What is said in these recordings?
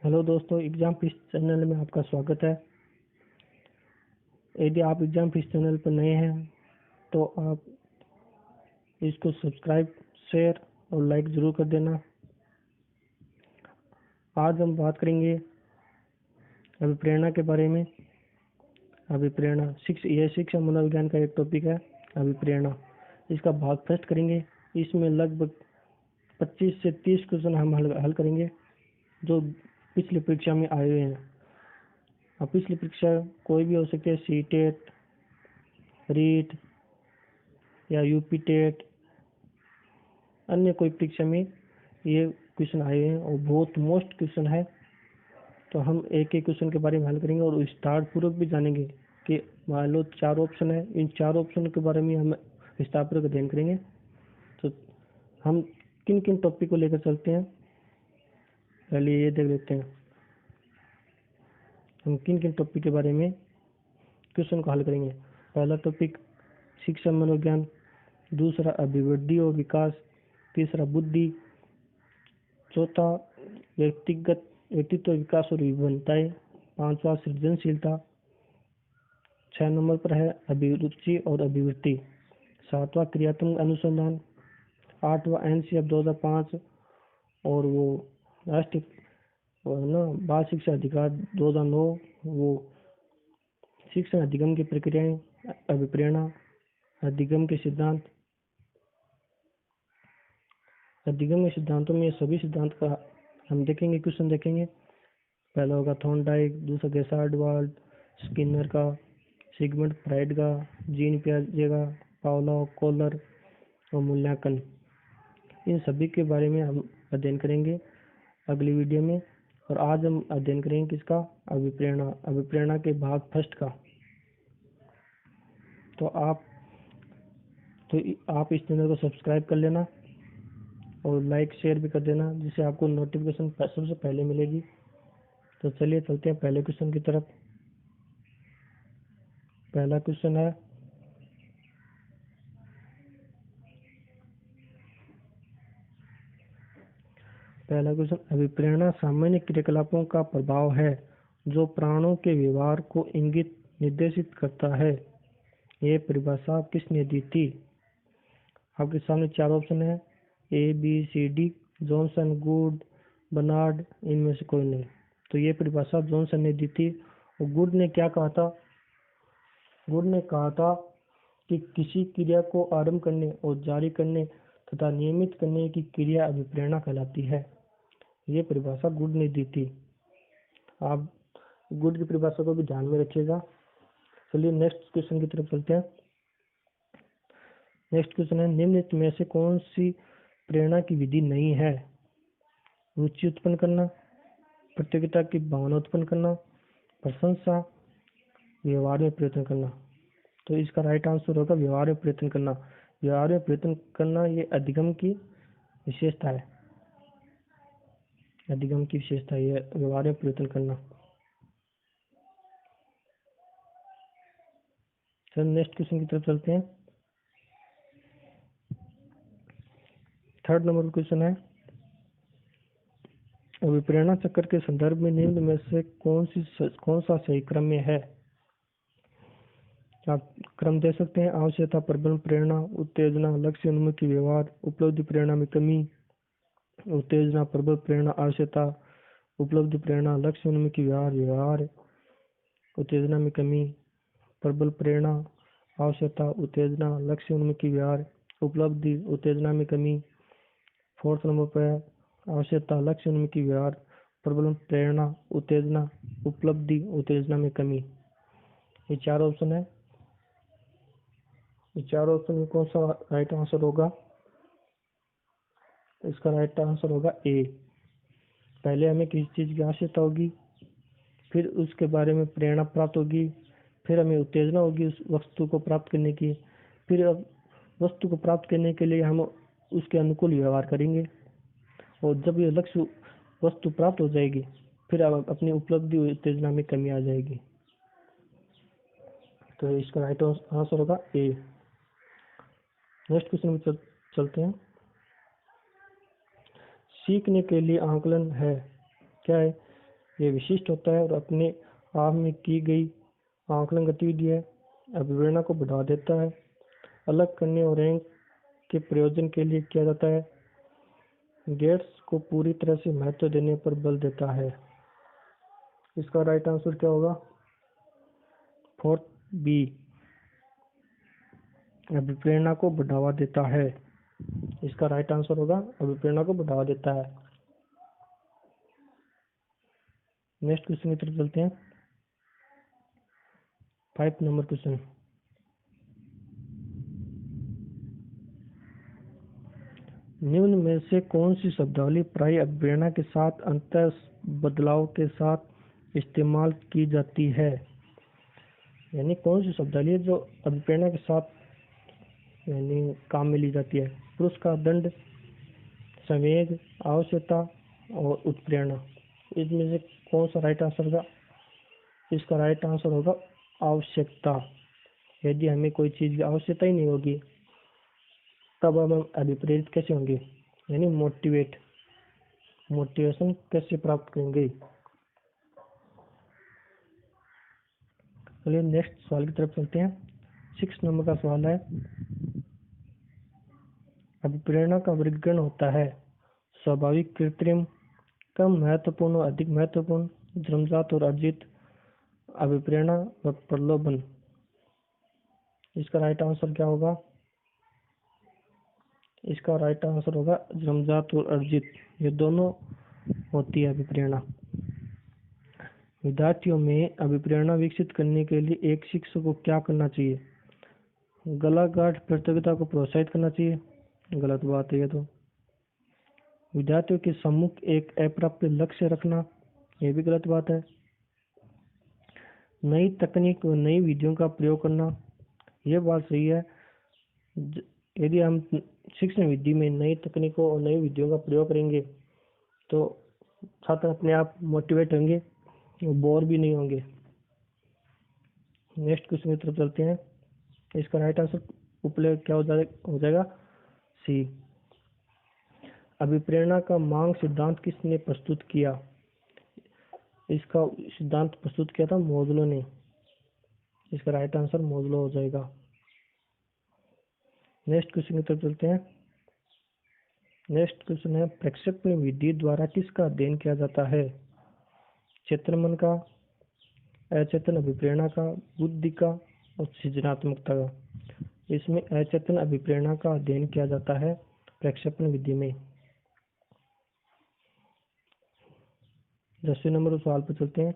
Hello दोस्तों, exam fish channel में आपका स्वागत है। यदि आप एग्जाम फिश चैनल पर नए हैं तो आप इसको सब्सक्राइब, शेयर और लाइक ज़रूर कर देना। आज हम बात करेंगे अभिप्रेरणा के बारे में। अभिप्रेरणा यह शिक्षा मनोविज्ञान का एक टॉपिक है। अभिप्रेरणा इसका भाग फर्स्ट करेंगे। इसमें लगभग 25 से 30 क्वेश्चन हम हल करेंगे जो पिछली परीक्षा में आए हुए हैं। अब पिछली परीक्षा कोई भी हो सकती है, सी टेट, रीट या यूपी टेट, अन्य कोई परीक्षा में ये क्वेश्चन आए हैं और बहुत मोस्ट क्वेश्चन है। तो हम एक एक क्वेश्चन के बारे में हल करेंगे और विस्तार पूर्वक भी जानेंगे कि मान लो 4 ऑप्शन है, इन 4 ऑप्शन के बारे में हम विस्तार पूर्वक अध्ययन करेंगे। तो हम किन किन टॉपिक को लेकर चलते हैं, पहले ये देख लेते हैं हम किन किन टॉपिक के बारे में क्वेश्चन को हल करेंगे। पहला टॉपिक शिक्षा मनोविज्ञान, दूसरा अभिवृद्धि और विकास, तीसरा बुद्धि, चौथा व्यक्तित्व विकास और विभिन्नताएं, पांचवा सृजनशीलता, 6 नंबर पर है अभिरुचि और अभिवृत्ति, सातवां क्रियात्मक अनुसंधान, आठवां एनसीएफ 2005 और वो राष्ट्रीय बाल शिक्षा अधिकार 2009, वो शिक्षण अधिगम की प्रक्रियाएं, अभिप्रेरणा, अधिगम के सिद्धांत। अधिगम के सिद्धांतों में सभी सिद्धांत का हम देखेंगे, क्वेश्चन देखेंगे। पहला होगा थॉर्नडाइक, दूसरा गेसार्ड-वाल्ड, स्किनर का, सिगमंड फ्राइड का, जीन पियाजे का, पावलोव, कोहलर और मूल्यांकन। इन सभी के बारे में हम अध्ययन करेंगे अगली वीडियो में। और आज हम अध्ययन करेंगे किसका, अभिप्रेरणा के भाग फर्स्ट का। तो आप इस चैनल को सब्सक्राइब कर लेना और लाइक शेयर भी कर देना, जिससे आपको नोटिफिकेशन सबसे पहले मिलेगी। तो चलिए चलते हैं पहले क्वेश्चन की तरफ। पहला क्वेश्चन है, अभिप्रेरणा सामान्य क्रियाकलापों का प्रभाव है जो प्राणों के व्यवहार को इंगित निर्देशित करता है। ये परिभाषा किसने दी थी? आपके सामने 4 ऑप्शन है, A B C D, Johnson, good, Bernard, इनमें से कोई नहीं। तो ये परिभाषा जॉनसन ने दी थी। और गुड ने क्या कहा था? गुड ने कहा था कि किसी क्रिया को आरंभ करने और जारी करने तथा नियमित करने की क्रिया अभिप्रेरणा कहलाती है। ये परिभाषा गुड ने दी थी। आप गुड की परिभाषा को भी ध्यान में रखिएगा। चलिए नेक्स्ट क्वेश्चन की तरफ चलते हैं। नेक्स्ट क्वेश्चन है, निम्नलिखित में से कौन सी प्रेरणा की विधि नहीं है? रुचि उत्पन्न करना, प्रतियोगिता की भावना उत्पन्न करना, प्रशंसा, व्यवहार में प्रयत्न करना। तो इसका राइट आंसर होगा व्यवहार में प्रयत्न करना। व्यवहार में प्रयत्न करना ये अधिगम की विशेषता है। अधिगम की विशेषता है व्यवहार में प्रयत्न करना। चल नेक्स्ट क्वेश्चन की तरफ चलते हैं। थर्ड नंबर क्वेश्चन है, अभिप्रेरणा चक्र के संदर्भ में निम्न में से कौन सा सही क्रम में है? आप क्रम दे सकते हैं। आवश्यकता, प्रबल प्रेरणा, उत्तेजना, लक्ष्य उन्मुखी व्यवहार, उपलब्धि प्रेरणा में कमी, उत्तेजना, प्रबल प्रेरणा, आवश्यकता, उपलब्धि प्रेरणा, लक्ष्य उन्मुखी व्यवहार, उत्तेजना में कमी, प्रबल प्रेरणा, आवश्यकता, उत्तेजना, लक्ष्य उन्मुखी व्यवहार, उपलब्धि, उत्तेजना में कमी। फोर्थ नंबर पर आवश्यकता, लक्ष्य उन्मुखी व्यवहार, प्रबल प्रेरणा, उत्तेजना, उपलब्धि, उत्तेजना में कमी। ये 4 ऑप्शन है। ये 4 ऑप्शन में कौन सा राइट आंसर होगा? इसका राइट आंसर होगा ए। पहले हमें किसी चीज की आवश्यकता होगी, फिर उसके बारे में प्रेरणा प्राप्त होगी, फिर हमें उत्तेजना होगी उस वस्तु को प्राप्त करने की, फिर अब वस्तु को प्राप्त करने के लिए हम उसके अनुकूल व्यवहार करेंगे, और जब ये लक्ष्य वस्तु प्राप्त हो जाएगी फिर अब अपनी उपलब्धि उत्तेजना में कमी आ जाएगी। तो इसका राइट आंसर होगा ए। नेक्स्ट क्वेश्चन में चलते हैं। सीखने के लिए आकलन है क्या है? ये विशिष्ट होता है और अपने आप में की गई आकलन गतिविधि है। अभिप्रेरणा को बढ़ावा देता है, अलग करने और रैंक के प्रयोजन के लिए किया जाता है। गेट्स को पूरी तरह से महत्व देने पर बल देता है। इसका राइट आंसर क्या होगा? 4 बी, अभिप्रेरणा को बढ़ावा देता है। इसका राइट आंसर होगा अभिप्रेरणा को बढ़ावा देता है। नेक्स्ट क्वेश्चन की तरफ चलते हैं। 5 नंबर क्वेश्चन। निम्न में से कौन सी शब्दावली प्रायः अभिप्रेरणा के साथ अंतर बदलाव के साथ इस्तेमाल की जाती है? यानी कौन सी शब्दावली है जो अभिप्रेरणा के साथ यानी काम में ली जाती है? पुरस्कार, दंड, संवेग, आवश्यकता और उत्प्रेरणा। इसमें से कौन सा राइट आंसर होगा? इसका राइट आंसर होगा आवश्यकता। यदि हमें कोई चीज़ की आवश्यकता ही नहीं होगी तब हम अभिप्रेरित कैसे होंगे, यानी मोटिवेशन कैसे प्राप्त करेंगे? चलिए नेक्स्ट सवाल की तरफ चलते हैं। 6 नंबर का सवाल है, अभिप्रेरणा का वर्गीकरण होता है स्वाभाविक, कृत्रिम, कम महत्वपूर्ण और अधिक महत्वपूर्ण, जन्मजात और अर्जित, अभिप्रेरणा व प्रलोभन। इसका राइट आंसर क्या होगा? इसका राइट आंसर होगा जन्मजात और अर्जित। ये दोनों होती है अभिप्रेरणा। विद्यार्थियों में अभिप्रेरणा विकसित करने के लिए एक शिक्षक को क्या करना चाहिए? गलाघाट प्रतियोगिता को प्रोत्साहित करना चाहिए? गलत बात है ये तो। विद्यार्थियों के सम्मुख एक अप्राप्य लक्ष्य रखना, ये भी गलत बात है। नई तकनीक व नई विधियों का प्रयोग करना, यह बात सही है। यदि हम शिक्षण विधि में नई तकनीकों और नई विधियों का प्रयोग करेंगे तो छात्र अपने आप मोटिवेट होंगे, बोर भी नहीं होंगे। नेक्स्ट क्वेश्चन की तरफ चलते हैं। इसका राइट आंसर उपलब्ध क्या हो जाएगा? सी, अभिप्रेरणा का मांग सिद्धांत किसने प्रस्तुत किया? इसका सिद्धांत प्रस्तुत किया था मोज़लो ने। इसका राइट आंसर मोज़लो हो जाएगा। नेक्स्ट क्वेश्चन की तरफ चलते हैं। नेक्स्ट क्वेश्चन है, प्रक्षेपण विधि द्वारा किसका अध्ययन किया जाता है? चेतन मन का, अचेतन अभिप्रेरणा का, बुद्धि का और सृजनात्मकता का। इसमें अचेतन अभिप्रेरणा का अध्ययन किया जाता है प्रक्षेपण विधि में। 10वें नंबर सवाल पर चलते हैं।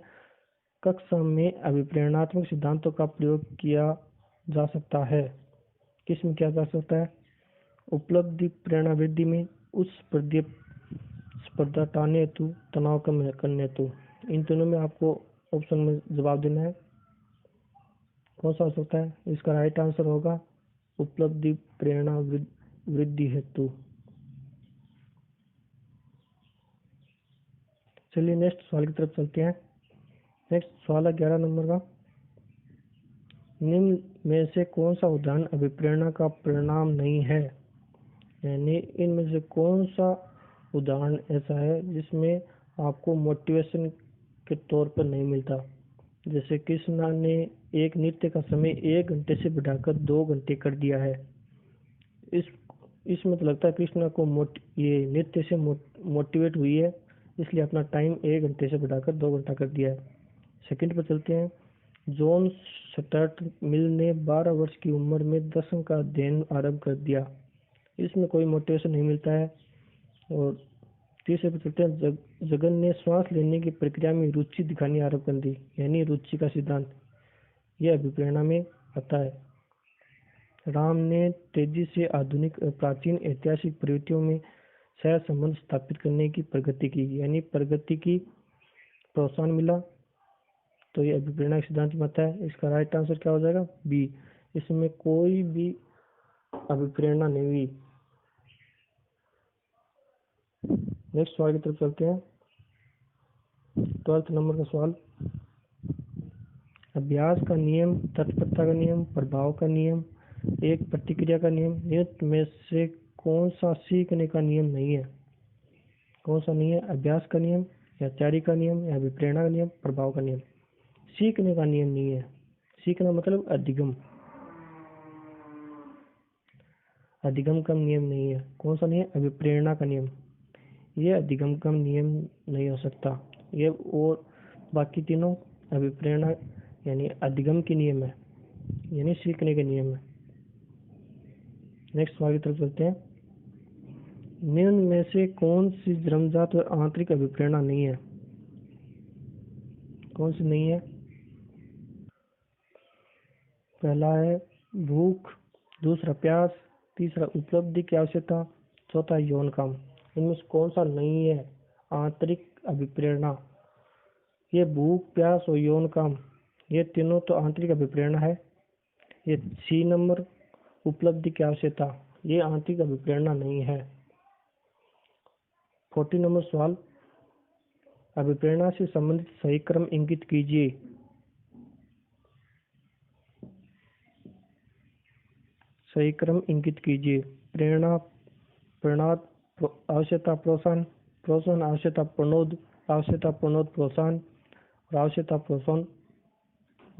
कक्षा में अभिप्रेरणात्मक सिद्धांतों का प्रयोग किया जा सकता है? किस में किया जा सकता है? उपलब्धि प्रेरणा वृद्धि में, उच्च स्पर्धा टालने हेतु, तनाव कम करने हेतु। इन तीनों में आपको ऑप्शन में जवाब देना है। कौन सा हो सकता है? इसका राइट आंसर होगा उपलब्धि प्रेरणा वृद्धि हेतु। चलिए नेक्स्ट सवाल की तरफ चलते हैं। नेक्स्ट सवाल है 11 नंबर का। निम्न में से कौन सा उदाहरण अभिप्रेरणा का परिणाम नहीं है? यानी इनमें से कौन सा उदाहरण ऐसा है जिसमें आपको मोटिवेशन के तौर पर नहीं मिलता? जैसे कृष्णा ने एक नृत्य का समय 1 घंटे से बढ़ाकर 2 घंटे कर दिया है। इसमें तो लगता है कृष्णा को ये नृत्य से मोटिवेट हुई है, इसलिए अपना टाइम 1 घंटे से बढ़ाकर 2 घंटा कर दिया है। सेकंड पर चलते हैं। जॉन स्टर्ट मिल ने 12 वर्ष की उम्र में दर्शन का अध्ययन आरंभ कर दिया। इसमें कोई मोटिवेशन नहीं मिलता है। और तीसरे पर चलते हैं। जगन ने श्वास लेने की प्रक्रिया में रुचि दिखानी आरंभ कर दी, यानी रुचि का सिद्धांत। यह अभिप्रेरणा में आता है। राम ने तेजी से आधुनिक प्राचीन ऐतिहासिक प्रवृत्तियों में सह संबंध स्थापित करने की प्रगति की, यानी प्रगति की प्रोत्साहन मिला, तो ये अभिप्रेरणा के सिद्धांत में आता है। इसका राइट आंसर क्या हो जाएगा? बी, इसमें कोई भी अभिप्रेरणा नहीं हुई। नेक्स्ट सवाल की तरफ चलते हैं। 12 नंबर का सवाल, अभ्यास का नियम, तत्परता का नियम, प्रभाव का नियम, एक प्रतिक्रिया का नियम, निम्न में से कौन सा सीखने का नियम नहीं है? कौन सा नहीं है? अभ्यास का नियम, या त्यारी का नियम, या अभिप्रेरणा का नियम, प्रभाव का नियम। सीखने का नियम नहीं है। सीखना मतलब अधिगम, अधिगम का नियम नहीं है। कौन सा नहीं है? अभिप्रेरणा का नियम। ये अधिगम का नियम नहीं हो सकता। ये और बाकी तीनों अभिप्रेरणा यानी अधिगम के नियम है, यानी सीखने के नियम है। नेक्स्ट आगे तरफ चलते हैं। निम्न में से कौन सी जन्मजात और आंतरिक अभिप्रेरणा नहीं है? कौन सी नहीं है? पहला है भूख, दूसरा प्यास, तीसरा उपलब्धि की आवश्यकता, चौथा यौन काम। इनमें से कौन सा नहीं है आंतरिक अभिप्रेरणा? ये भूख, प्यास और यौन काम, ये तीनों तो आंतरिक अभिप्रेरणा है। ये सी नंबर उपलब्धि की आवश्यकता, ये आंतरिक अभिप्रेरणा नहीं है। 40 नंबर सवाल, अभिप्रेरणा से संबंधित सही क्रम इंगित कीजिए। सही क्रम इंगित कीजिए। प्रेरणा, प्रेरणा, आवश्यकता, प्रोत्साहन, प्रोत्साहन, आवश्यकता, प्रणोद, आवश्यकता, प्रणोद, प्रोत्साहन और आवश्यकता, प्रोत्साहन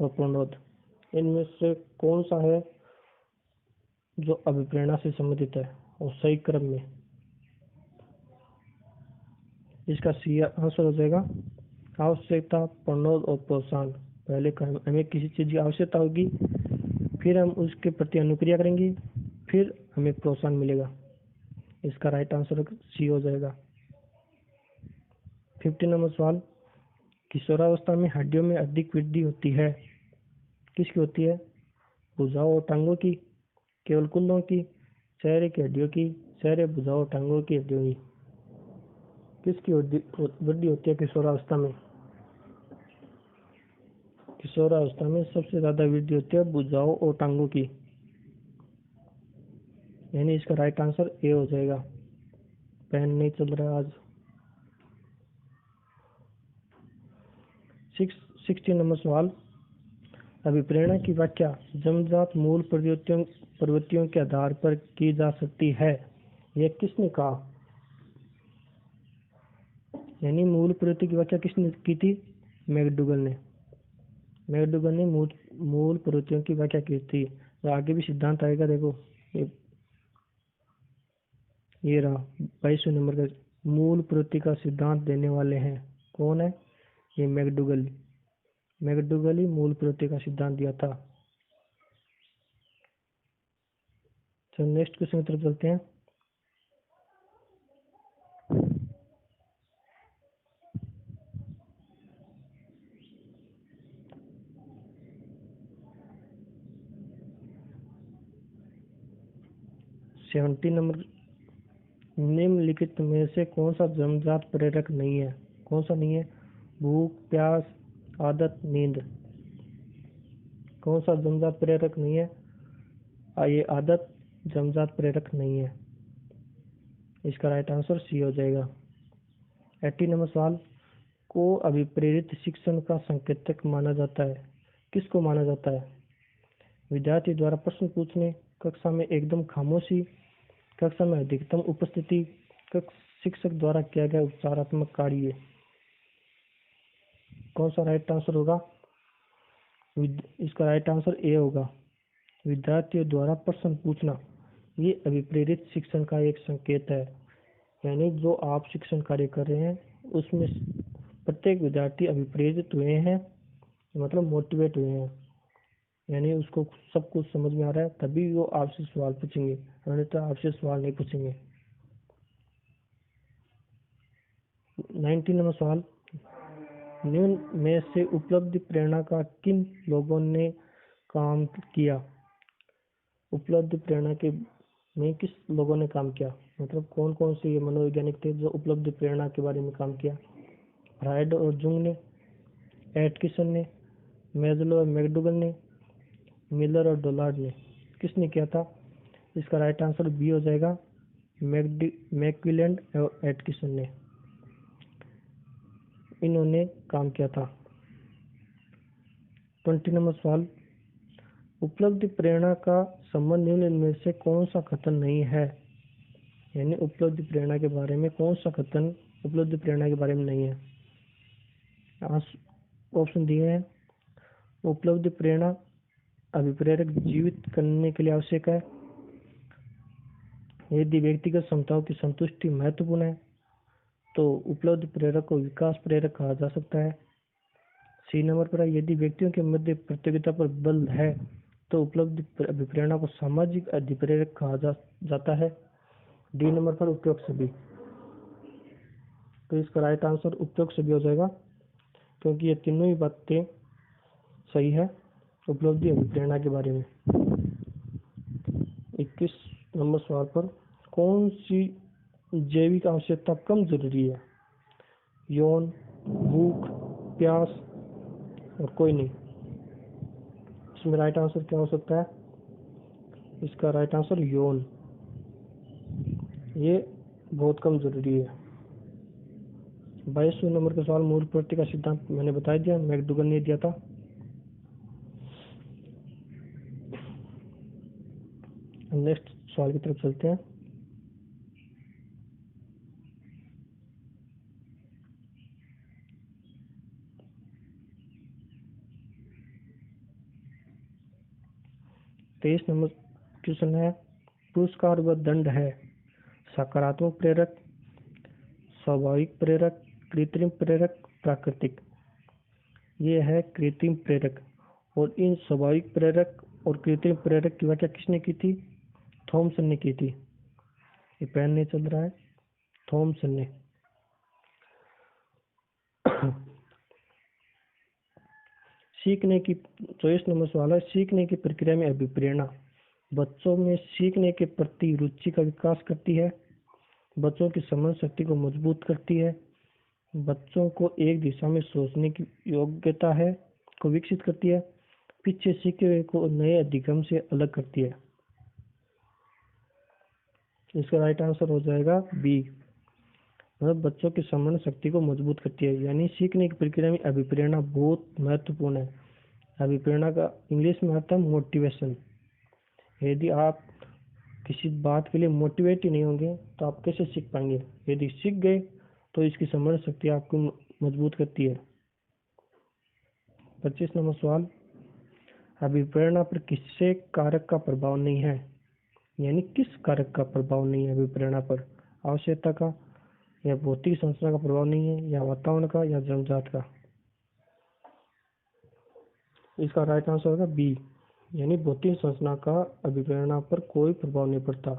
और प्रणोद। इनमें से कौन सा है जो अभिप्रेरणा से संबंधित है और सही क्रम में? इसका सी आंसर हो जाएगा आवश्यकता, प्रणोद और प्रोत्साहन। पहले हमें किसी चीज की आवश्यकता होगी, फिर हम उसके प्रति अनुक्रिया करेंगे, फिर हमें प्रोत्साहन मिलेगा। इसका राइट आंसर सी हो जाएगा। 50 नंबर सवाल, किशोरावस्था में हड्डियों में अधिक वृद्धि होती है। किसकी होती है? भुजाओं और टांगों की, केवल कुल्लों की, चेहरे की हड्डियों की, चेहरे, भुजाओं, टांगों की हड्डियों की। किसकी वृद्धि होती है किशोरावस्था में? किशोरावस्था में सबसे ज्यादा वृद्धि होती है भुजाओं और टांगों की, यानी इसका राइट आंसर ए हो जाएगा। पेन नहीं चल रहा आज। 60 नंबर सवाल, अभिप्रेरणा की व्याख्या जन्मजात मूल प्रवृत्तियों के आधार पर की जा सकती है। यह किसने कहा? यानी मूल प्रवृत्ति की व्याख्या किसने की थी? मैकडूगल ने। मैकडूगल ने मूल प्रवृत्तियों की व्याख्या की थी। तो आगे भी सिद्धांत आएगा, देखो ये रहा 22वें नंबर का। मूल प्रवृत्ति का सिद्धांत देने वाले हैं कौन है? ये मैकडूगल। मैकडूगल ही मूल प्रवृत्ति का सिद्धांत दिया था। तो नेक्स्ट क्वेश्चन की तरफ चलते हैं। सेवेंटी नंबर, निम्नलिखित में से कौन सा जन्मजात प्रेरक नहीं है? कौन सा नहीं है? भूख, प्यास, आदत, नींद। कौन सा जन्मजात प्रेरक नहीं है? ये आदत जन्मजात प्रेरक नहीं है। इसका राइट आंसर सी हो जाएगा। 80 नंबर सवाल, को अभिप्रेरित शिक्षण का संकेतक माना जाता है। किसको माना जाता है? विद्यार्थी द्वारा प्रश्न पूछने, कक्षा में एकदम खामोशी, कक्षा में अधिकतम उपस्थिति, शिक्षक द्वारा किया गया उपचारात्मक कार्य। कौन सा राइट आंसर होगा? इसका राइट आंसर ए होगा। विद्यार्थियों द्वारा प्रश्न पूछना ये अभिप्रेरित शिक्षण का एक संकेत है। यानी जो आप शिक्षण कार्य कर रहे हैं उसमें प्रत्येक विद्यार्थी अभिप्रेरित हुए हैं, मतलब मोटिवेट हुए हैं, यानी उसको सब कुछ समझ में आ रहा है, तभी वो आपसे सवाल पूछेंगे, अन्यथा आपसे सवाल नहीं पूछेंगे। 19 नंबर सवाल, निम्न में से उपलब्धि प्रेरणा का किन लोगों ने काम किया? उपलब्धि प्रेरणा के में किस लोगों ने काम किया? मतलब कौन कौन से ये मनोवैज्ञानिक थे जो उपलब्धि प्रेरणा के बारे में काम किया? फ्रायड और जुंग ने, एटकिंसन ने, मैस्लो और मैकडूगल ने, मिलर और डोलार्ड ने। किसने किया था? इसका राइट आंसर बी हो जाएगा। मैकक्विलेंड और एटकिंसन ने, इन्होंने काम किया था। 20 नंबर सवाल, उपलब्धि प्रेरणा का संबंध निम्न में से कौन सा कथन नहीं है? यानी उपलब्धि प्रेरणा के बारे में कौन सा कथन उपलब्धि प्रेरणा के बारे में नहीं है? ऑप्शन दिए हैं। उपलब्ध प्रेरणा अभिप्रेरक जीवित करने के लिए आवश्यक है। यदि व्यक्तिगत क्षमताओं की संतुष्टि महत्वपूर्ण है तो उपलब्ध प्रेरक को विकास प्रेरक कहा जा सकता है। सी नंबर पर है, यदि व्यक्तियों के मध्य प्रतियोगिता पर बल है तो उपलब्ध अभिप्रेरणा को सामाजिक अधिप्रेरक कहा जाता है। डी नंबर पर उपयुक्त सभी। तो इसका राइट आंसर उपयुक्त सभी हो जाएगा, क्योंकि ये तीनों ही बातें सही है उपलब्धि अभिप्रेरणा के बारे में। 21 नंबर सवाल पर, कौन सी जैविक आवश्यकता कम जरूरी है? यौन, भूख, प्यास और कोई नहीं। इसमें राइट आंसर क्या हो सकता है? इसका राइट आंसर यौन, ये बहुत कम जरूरी है। 22वें नंबर का सवाल, मूल प्रवृत्ति का सिद्धांत मैंने बता दिया, मैकडूगल ने दिया था। नेक्स्ट सवाल की तरफ चलते हैं। तेईस नंबर क्वेश्चन है, पुरस्कार व दंड है सकारात्मक प्रेरक, स्वाभाविक प्रेरक, कृत्रिम प्रेरक, प्राकृतिक। ये है कृत्रिम प्रेरक। और इन स्वाभाविक प्रेरक और कृत्रिम प्रेरक की व्याख्या किसने की थी? थॉमसन ने की थी। ये पेन नहीं चल रहा है, थॉमसन ने। सीखने की 24 नंबर सवाल है, सीखने की प्रक्रिया में अभिप्रेरणा बच्चों में सीखने के प्रति रुचि का विकास करती है, बच्चों की समझ शक्ति को मजबूत करती है, बच्चों को एक दिशा में सोचने की योग्यता है को विकसित करती है, पीछे सीखे हुए को नए अधिगम से अलग करती है। इसका राइट आंसर हो जाएगा बी, मतलब बच्चों की समझ शक्ति को मजबूत करती है। यानी सीखने की प्रक्रिया में अभिप्रेरणा बहुत महत्वपूर्ण है। अभिप्रेरणा का इंग्लिश में अर्थ है मोटिवेशन। यदि आप किसी बात के लिए मोटिवेट ही नहीं होंगे तो आप कैसे सीख पाएंगे? यदि सीख गए तो इसकी समझ शक्ति आपको मजबूत करती है। 25 नंबर सवाल, अभिप्रेरणा पर किससे कारक का प्रभाव नहीं है? यानी किस कारक का प्रभाव नहीं है अभिप्रेरणा पर? आवश्यकता का, या भौतिक संरचना का प्रभाव नहीं है, या वातावरण का, या जन्मजात का? इसका राइट आंसर होगा बी, यानी भौतिक संरचना का अभिप्रेरणा पर कोई प्रभाव नहीं पड़ता।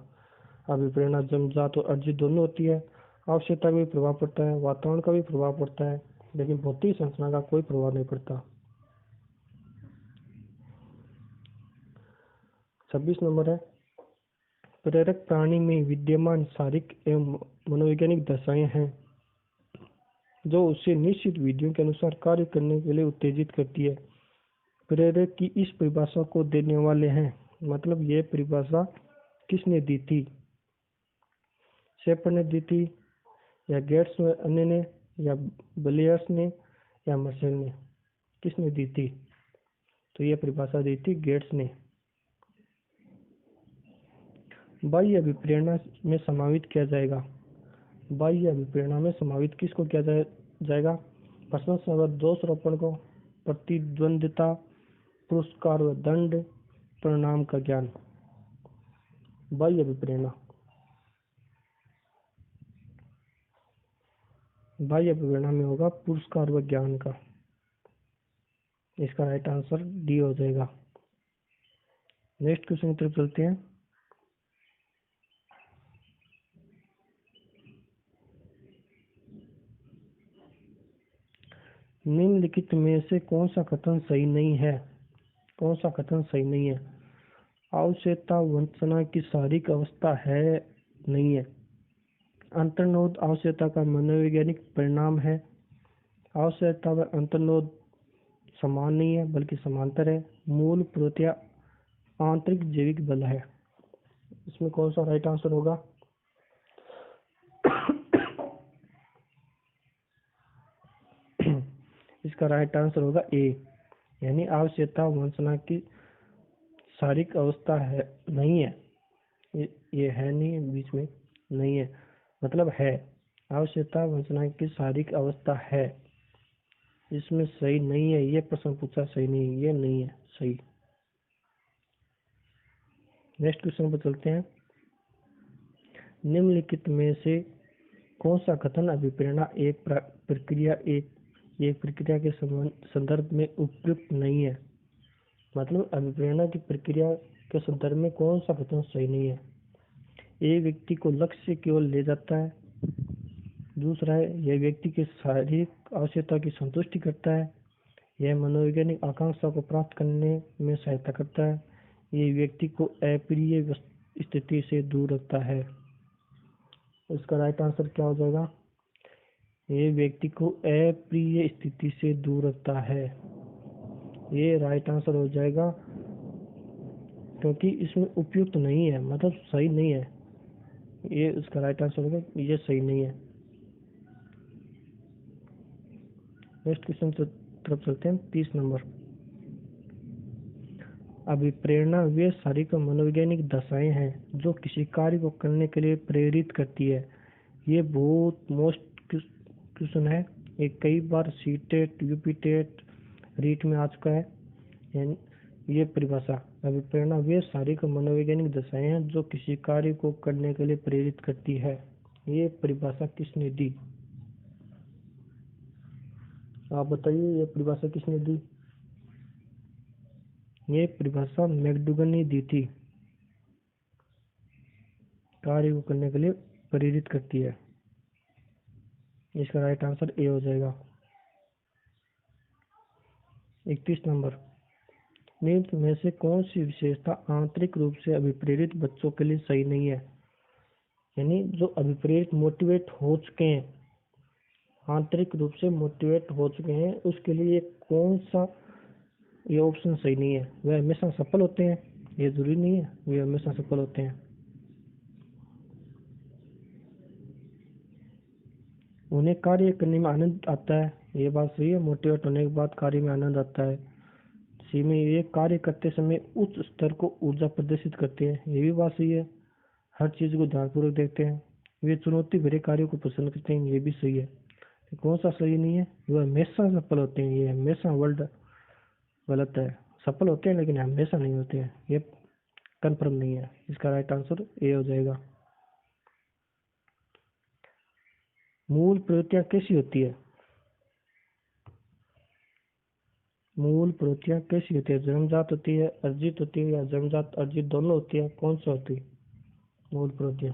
अभिप्रेरणा जन्मजात और अर्जित दोनों होती है। आवश्यकता का भी प्रभाव पड़ता है, वातावरण का भी प्रभाव पड़ता है, लेकिन भौतिक संरचना का कोई प्रभाव नहीं पड़ता। 26 नंबर है, प्रेरक प्राणी में विद्यमान शारीरिक एवं मनोवैज्ञानिक दशाएं हैं जो उसे निश्चित विधियों के अनुसार कार्य करने के लिए उत्तेजित करती है। प्रेरक की इस परिभाषा को देने वाले हैं, मतलब ये परिभाषा किसने दी थी? शेपर ने दी थी, या गेट्स व अन्य ने, या बलियर्स ने, या मर्सेल ने? किसने दी थी? तो ये परिभाषा दी थी गेट्स ने। बाह्य अभिप्रेरणा में समावित किया जाएगा। बाह्य अभिप्रेरणा में समावित किसको किया जाएगा? प्रशंसा व दोषारोपण को, प्रतिद्वंद्विता, पुरस्कार व दंड, परिणाम का ज्ञान। बाह्य अभिप्रेरणा, बाह्य अभिप्रेरणा में होगा पुरस्कार व ज्ञान का। इसका राइट आंसर डी हो जाएगा। नेक्स्ट क्वेश्चन की तरफ चलते हैं। निम्नलिखित में से कौन सा कथन सही नहीं है? कौन सा कथन सही नहीं है? आवश्यकता वंचना की शारीरिक अवस्था है, नहीं है। अंतर्नोद आवश्यकता का मनोवैज्ञानिक परिणाम है। आवश्यकता व अंतर्नोद समान नहीं है बल्कि समांतर है। मूल प्रवृत्तियां आंतरिक जैविक बल है। इसमें कौन सा राइट आंसर होगा? इसका राइट आंसर होगा ए, यानी आवश्यकता वंचना की शारीरिक अवस्था है, नहीं है। ये है नहीं, बीच में नहीं है, मतलब है। आवश्यकता वंचना की शारीरिक अवस्था है। इसमें सही नहीं है, ये प्रश्न पूछा सही नहीं है, ये नहीं है सही। नेक्स्ट क्वेश्चन पर चलते हैं। निम्नलिखित में से कौन सा कथन अभिप्रेरणा एक प्रक्रिया एक प्रक्रिया के संदर्भ में उपयुक्त नहीं है? मतलब अभिप्रेरणा की प्रक्रिया के संदर्भ में कौन सा कथन सही नहीं है? एक व्यक्ति को लक्ष्य की ओर ले जाता है। दूसरा है, यह व्यक्ति की शारीरिक आवश्यकता की संतुष्टि करता है। यह मनोवैज्ञानिक आकांक्षा को प्राप्त करने में सहायता करता है। ये व्यक्ति को अप्रिय स्थिति से दूर रखता है। इसका राइट आंसर क्या हो जाएगा? ये व्यक्ति को अप्रिय स्थिति से दूर रखता है। ये राइट आंसर हो जाएगा, क्योंकि इसमें उपयुक्त नहीं है, मतलब सही नहीं है। ये इसका राइट आंसर होगा, ये सही नहीं है। नेक्स्ट क्वेश्चन तरफ चलते हैं। 30 नंबर। अभिप्रेरणा वे शारीरिक और मनोवैज्ञानिक दशाएं हैं जो किसी कार्य को करने के लिए प्रेरित करती है। ये बहुत मोस्ट क्वेश्चन है, ये कई बार सीटेट यूपीटेट रीट में आ चुका है। ये परिभाषा, अभिप्रेरणा वे शारीरिक और मनोवैज्ञानिक दशाएं हैं जो किसी कार्य को करने के लिए प्रेरित करती है। ये परिभाषा किसने दी? आप बताइए, ये परिभाषा किसने दी? ये परिभाषा मैकडूगल ने दी थी। कार्य को करने के लिए प्रेरित करती है। इसका राइट आंसर ए हो जाएगा। 31 नंबर। निम्न में से कौन सी विशेषता आंतरिक रूप से अभिप्रेरित बच्चों के लिए सही नहीं है? यानी जो अभिप्रेरित मोटिवेट हो चुके हैं, आंतरिक रूप से मोटिवेट हो चुके हैं, उसके लिए कौन सा ये ऑप्शन सही नहीं है? वे हमेशा सफल होते हैं? ये जरूरी नहीं है वे हमेशा सफल होते हैं। उन्हें कार्य करने में आनंद आता है, ये बात सही है। मोटिवेट होने के बाद कार्य में आनंद आता है। सी में ये कार्य करते समय उच्च स्तर को ऊर्जा प्रदर्शित करते हैं, ये भी बात सही है। हर चीज को ध्यानपूर्वक देखते हैं। वे चुनौती भरे कार्यों को पसंद करते हैं, ये भी सही है। कौन सा सही नहीं है? वो हमेशा सफल होते हैं, ये हमेशा वर्ल्ड गलत है। सफल होते हैं लेकिन हमेशा नहीं होते हैं, ये कंफर्म नहीं है। इसका राइट आंसर ए हो जाएगा। मूल प्रवृत्तियां कैसी होती है? मूल प्रवृत्तियां कैसी होती है? जन्मजात होती है, अर्जित होती है, या जन्मजात अर्जित दोनों होती है? कौन सा होती है मूल प्रवृत्तियां?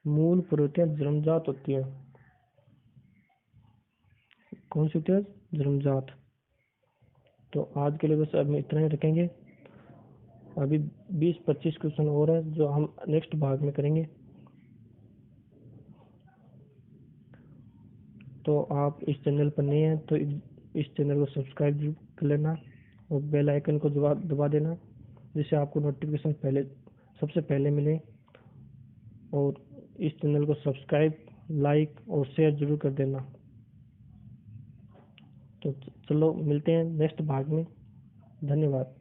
मूल प्रवृत्तियां जन्मजात होती है। कौन सी होती है? जन्मजात। तो आज के लिए बस अब इतना ही रखेंगे। अभी 20-25 क्वेश्चन और है जो हम नेक्स्ट भाग में करेंगे। तो आप इस चैनल पर नए हैं तो इस चैनल को सब्सक्राइब कर लेना और बेल आइकन को दबा देना, जिससे आपको नोटिफिकेशन सबसे पहले मिले। और इस चैनल को सब्सक्राइब, लाइक और शेयर जरूर कर देना। तो चलो मिलते हैं नेक्स्ट भाग में। धन्यवाद।